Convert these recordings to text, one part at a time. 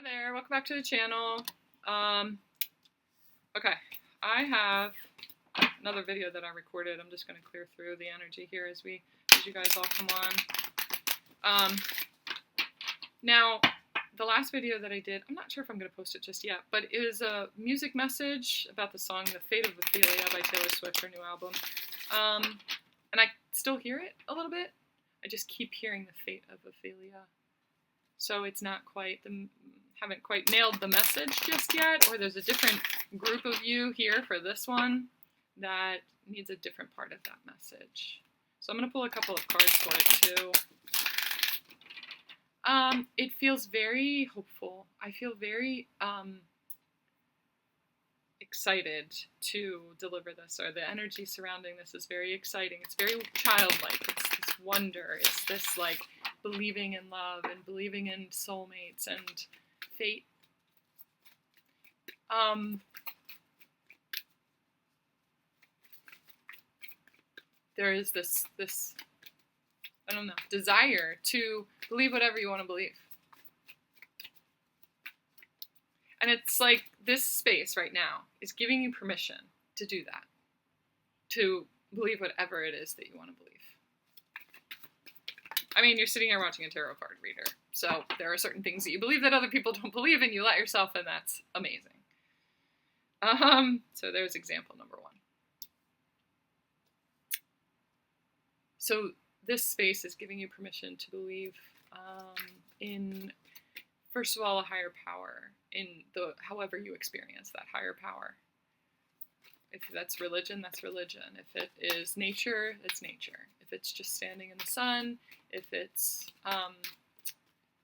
Hi there, welcome back to the channel. Okay, I have another video that I recorded. I'm just going to clear through the energy here as you guys all come on. Now, the last video that I did, I'm not sure if I'm going to post it just yet, but it is a music message about the song The Fate of Ophelia by Taylor Swift, her new album. And I still hear it a little bit. I just keep hearing The Fate of Ophelia. So it's not quite, haven't quite nailed the message just yet, or there's a different group of you here for this one that needs a different part of that message. So I'm going to pull a couple of cards for it too. It feels very hopeful. I feel very excited to deliver this, or the energy surrounding this is very exciting. It's very childlike. It's this wonder. It's this like believing in love and believing in soulmates and fate. There is this I don't know, desire to believe whatever you want to believe. And it's like this space right now is giving you permission to do that, to believe whatever it is that you want to believe. I mean, you're sitting here watching a tarot card reader, so there are certain things that you believe that other people don't believe, and you let yourself, and that's amazing. So there's example number one. So this space is giving you permission to believe in, first of all, a higher power, in however you experience that higher power. If that's religion, that's religion. If it is nature, it's nature. If it's just standing in the sun, if it's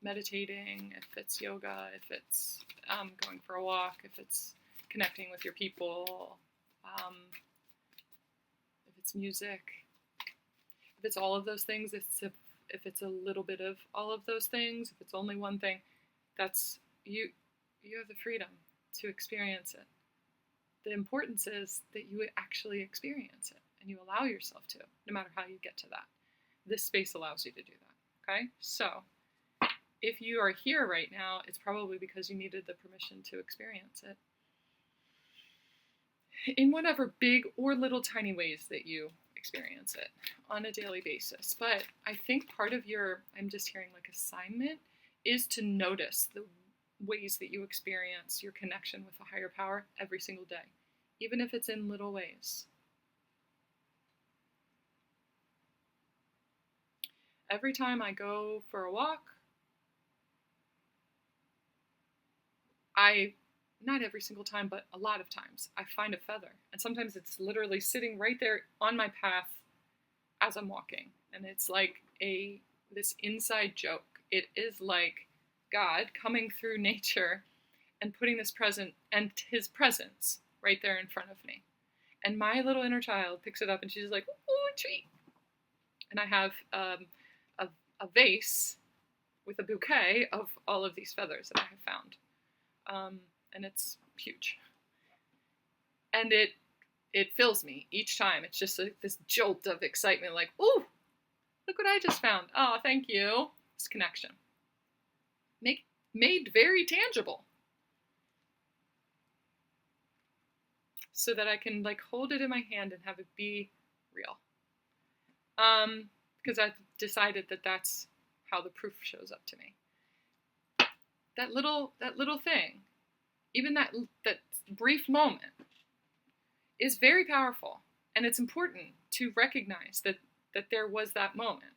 meditating, if it's yoga, if it's going for a walk, if it's connecting with your people, if it's music, if it's all of those things, if it's a little bit of all of those things, if it's only one thing, that's you have the freedom to experience it. The importance is that you actually experience it and you allow yourself to, no matter how you get to that. This space allows you to do that, okay? So, if you are here right now, it's probably because you needed the permission to experience it in whatever big or little tiny ways that you experience it on a daily basis. But I think part of your, I'm just hearing like assignment, is to notice the ways that you experience your connection with a higher power every single day, even if it's in little ways. Every time I go for a walk, not every single time, but a lot of times, I find a feather. And sometimes it's literally sitting right there on my path as I'm walking. And it's like this inside joke. It is like God coming through nature and putting this present and his presence right there in front of me. And my little inner child picks it up and she's like, ooh, a treat. And I have a vase with a bouquet of all of these feathers that I have found. And it's huge. And it fills me each time. It's just like this jolt of excitement, like, ooh, look what I just found. Oh, thank you. This connection. Made very tangible. So that I can like hold it in my hand and have it be real. Because I've decided that that's how the proof shows up to me. That little thing, even that brief moment, is very powerful, and it's important to recognize that there was that moment.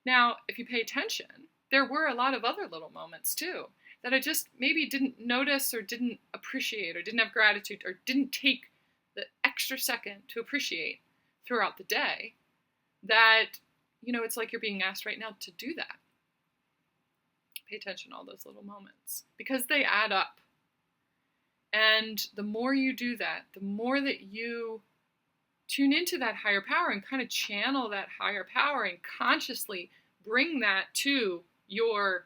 Now, if you pay attention, there were a lot of other little moments too that I just maybe didn't notice or didn't appreciate or didn't have gratitude or didn't take the extra second to appreciate throughout the day. That, you know, it's like you're being asked right now to do that. Pay attention to all those little moments because they add up. And the more you do that, the more that you tune into that higher power and kind of channel that higher power and consciously bring that to your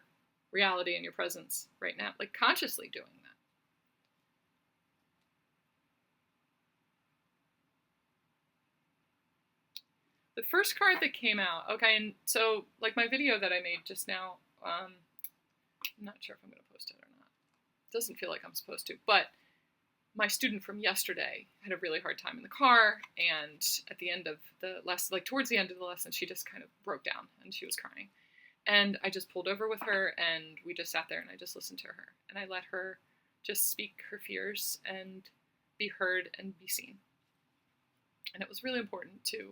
reality and your presence right now, like consciously doing that. The first card that came out, okay, and so like my video that I made just now, I'm not sure if I'm going to post it or not. Doesn't feel like I'm supposed to. But my student from yesterday had a really hard time in the car, and at the end of the lesson, like towards the end of the lesson, she just kind of broke down and she was crying. And I just pulled over with her and we just sat there and I just listened to her. And I let her just speak her fears and be heard and be seen. And it was really important to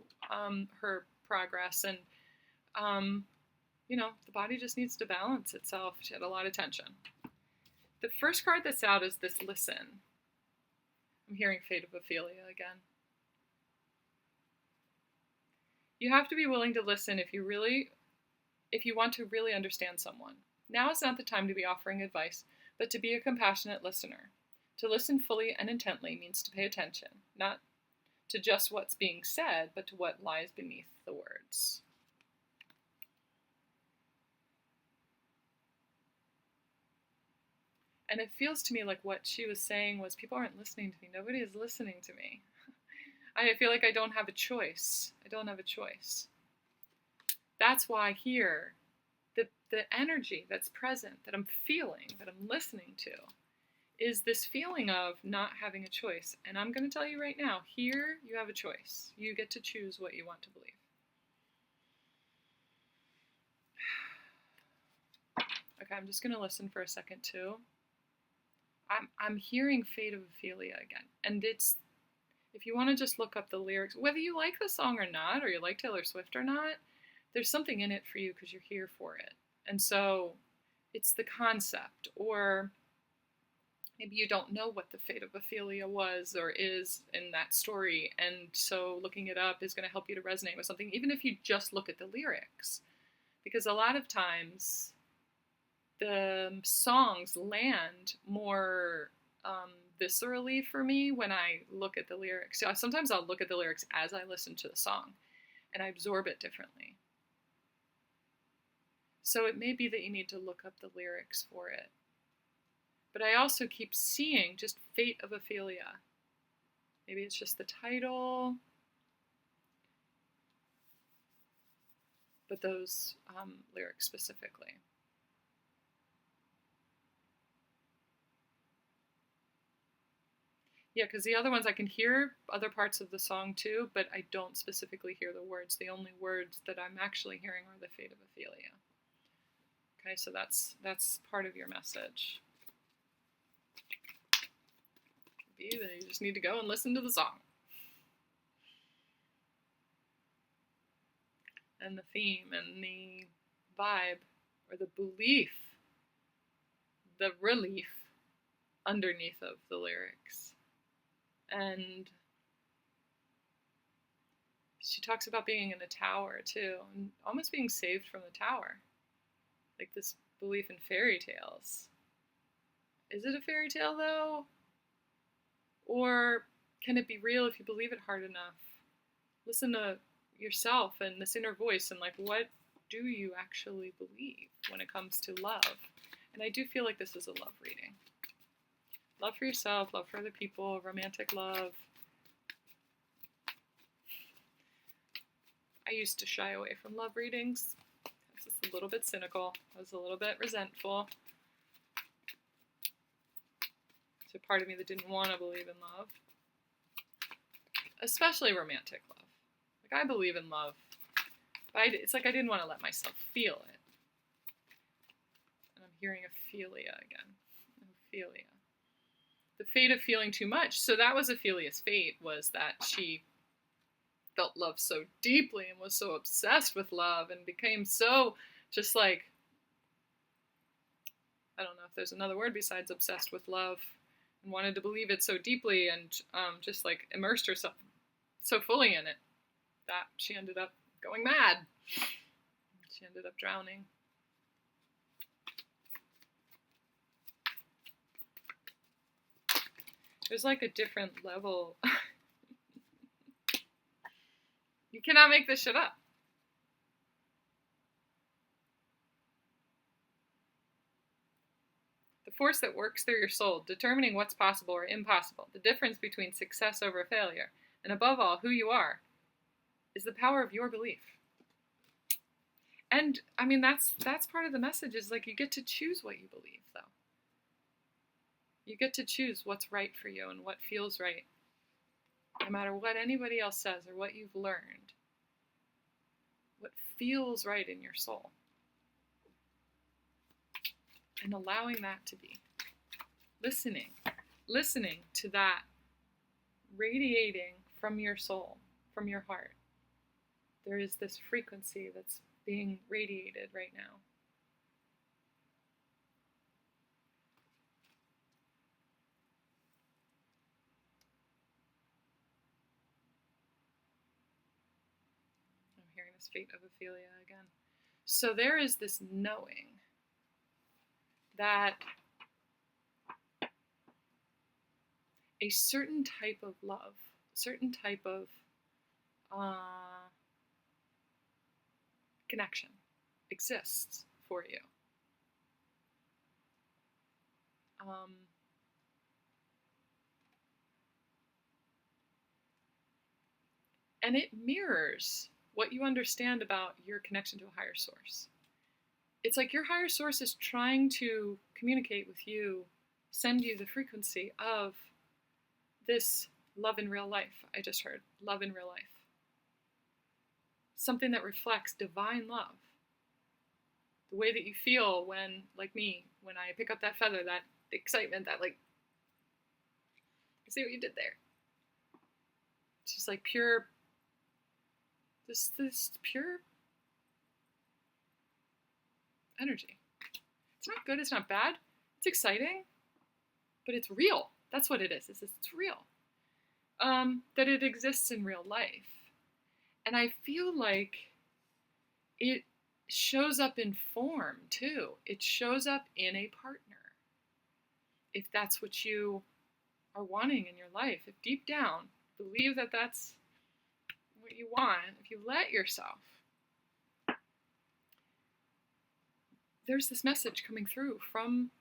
her progress. And, the body just needs to balance itself. She had a lot of tension. The first card that's out is this listen. I'm hearing Fate of Ophelia again. You have to be willing to listen if you want to really understand someone. Now is not the time to be offering advice, but to be a compassionate listener. To listen fully and intently means to pay attention, not to just what's being said, but to what lies beneath the words. And it feels to me like what she was saying was, people aren't listening to me. Nobody is listening to me. I feel like I don't have a choice. That's why here, the energy that's present, that I'm feeling, that I'm listening to, is this feeling of not having a choice. And I'm going to tell you right now, here you have a choice. You get to choose what you want to believe. Okay, I'm just going to listen for a second too. I'm hearing Fate of Ophelia again. And it's, if you want to just look up the lyrics, whether you like the song or not, or you like Taylor Swift or not, there's something in it for you because you're here for it. And so it's the concept, or maybe you don't know what the Fate of Ophelia was or is in that story, and so looking it up is going to help you to resonate with something, even if you just look at the lyrics. Because a lot of times the songs land more viscerally for me when I look at the lyrics. So sometimes I'll look at the lyrics as I listen to the song, and I absorb it differently. So it may be that you need to look up the lyrics for it. But I also keep seeing just Fate of Ophelia. Maybe it's just the title. But those lyrics specifically. Yeah, because the other ones I can hear other parts of the song too, but I don't specifically hear the words. The only words that I'm actually hearing are the Fate of Ophelia. Okay, so that's part of your message. Maybe you just need to go and listen to the song. And the theme and the vibe, or the belief, the relief underneath of the lyrics. And she talks about being in a tower too, and almost being saved from the tower. Like this belief in fairy tales. Is it a fairy tale though? Or can it be real if you believe it hard enough? Listen to yourself and this inner voice and like, what do you actually believe when it comes to love? And I do feel like this is a love reading. Love for yourself, love for other people, romantic love. I used to shy away from love readings. I was just a little bit cynical. I was a little bit resentful. So part of me that didn't want to believe in love. Especially romantic love. Like, I believe in love. But it's like I didn't want to let myself feel it. And I'm hearing Ophelia again. Ophelia. The fate of feeling too much. So that was Ophelia's fate, was that she felt love so deeply and was so obsessed with love and became so just like, I don't know if there's another word besides obsessed with love, and wanted to believe it so deeply and just like immersed herself so fully in it that she ended up going mad. She ended up drowning. There's like a different level. You cannot make this shit up. The force that works through your soul, determining what's possible or impossible, the difference between success over failure, and above all, who you are, is the power of your belief. And, I mean, that's part of the message, is like you get to choose what you believe, though. You get to choose what's right for you and what feels right, no matter what anybody else says or what you've learned. What feels right in your soul. And allowing that to be. Listening to that radiating from your soul, from your heart. There is this frequency that's being radiated right now. I'm hearing this fate of Ophelia again. So there is this knowing that a certain type of love, certain type of connection exists for you. And it mirrors what you understand about your connection to a higher source. It's like your higher source is trying to communicate with you, send you the frequency of this love in real life. I just heard love in real life. Something that reflects divine love. The way that you feel when, like me, when I pick up that feather, that excitement, that like, I see what you did there. It's just like pure, this pure energy. It's not good, it's not bad, it's exciting, but it's real. That's what it is. It's real. That it exists in real life. And I feel like it shows up in form too. It shows up in a partner. If that's what you are wanting in your life, if deep down believe that that's what you want, if you let yourself, there's this message coming through from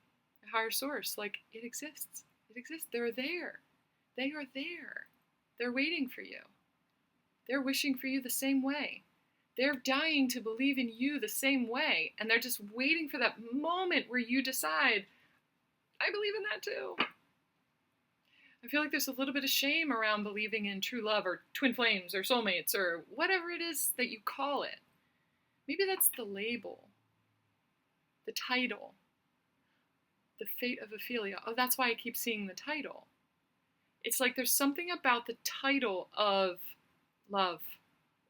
a higher source, like it exists. It exists. They're there. They are there. They're waiting for you. They're wishing for you the same way. They're dying to believe in you the same way. And they're just waiting for that moment where you decide, I believe in that too. I feel like there's a little bit of shame around believing in true love or twin flames or soulmates or whatever it is that you call it. Maybe that's the label, the title, the fate of Ophelia. Oh, that's why I keep seeing the title. It's like there's something about the title of love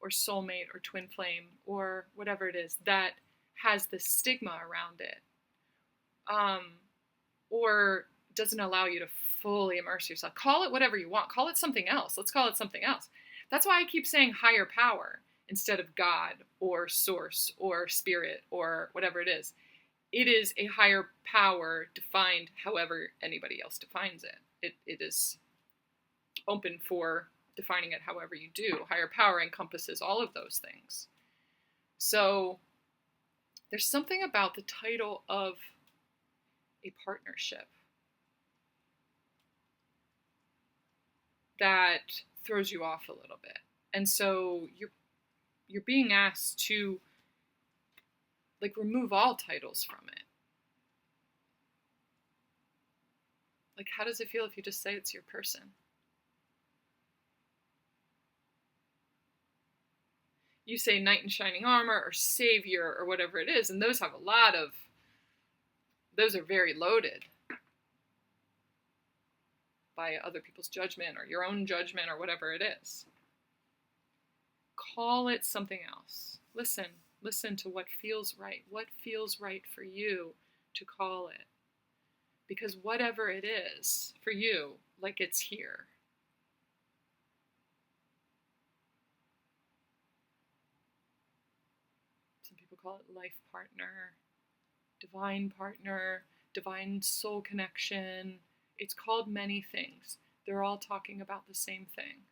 or soulmate or twin flame or whatever it is that has the stigma around it, or doesn't allow you to fully immerse yourself. Call it whatever you want. Call it something else. Let's call it something else. That's why I keep saying higher power instead of God or source or spirit or whatever it is. It is a higher power defined however anybody else defines it. It is open for defining it however you do. Higher power encompasses all of those things. So there's something about the title of a partnership that throws you off a little bit. And so you're being asked to like remove all titles from it. Like, how does it feel if you just say it's your person? You say knight in shining armor or savior or whatever it is, and those have a lot of, those are very loaded by other people's judgment or your own judgment or whatever it is. Call it something else. Listen to what feels right. What feels right for you to call it? Because whatever it is for you, like it's here. Some people call it life partner, divine soul connection. It's called many things. They're all talking about the same thing.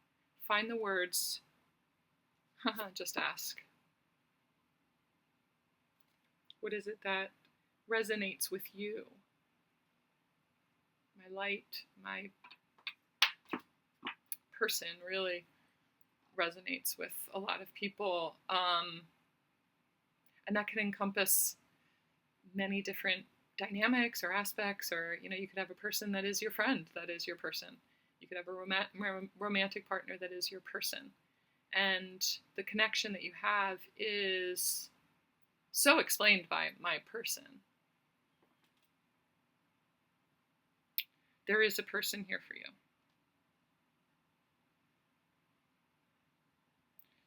Find the words. Just ask. What is it that resonates with you? My light, my person really resonates with a lot of people. And that can encompass many different dynamics or aspects, or you could have a person that is your friend, that is your person. You could have a romantic partner that is your person. And the connection that you have is so explained by my person. There is a person here for you.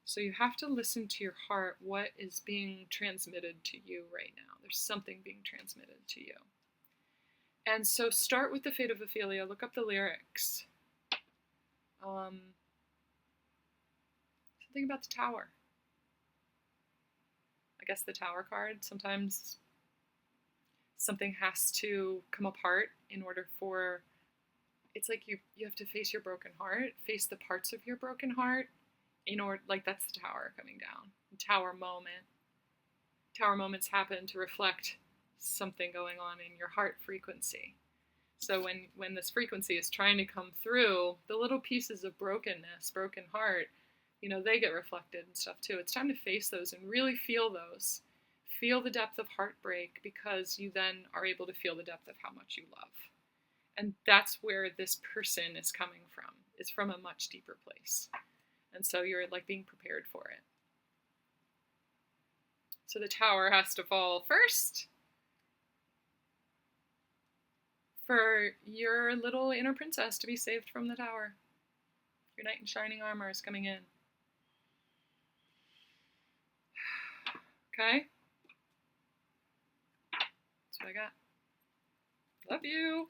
So you have to listen to your heart, what is being transmitted to you right now. There's something being transmitted to you. And so start with the Fate of Ophelia, look up the lyrics. Something about the Tower. I guess the Tower card, sometimes something has to come apart in order for, it's like you have to face your broken heart, face the parts of your broken heart, in order, like that's the Tower coming down. The Tower moment. Tower moments happen to reflect something going on in your heart frequency. So when this frequency is trying to come through, the little pieces of brokenness, broken heart, they get reflected and stuff too. It's time to face those and really feel those. Feel the depth of heartbreak, because you then are able to feel the depth of how much you love. And that's where this person is coming from. It's from a much deeper place. And so you're like being prepared for it. So the Tower has to fall first for your little inner princess to be saved from the Tower. Your knight in shining armor is coming in. Okay? That's what I got. Love you.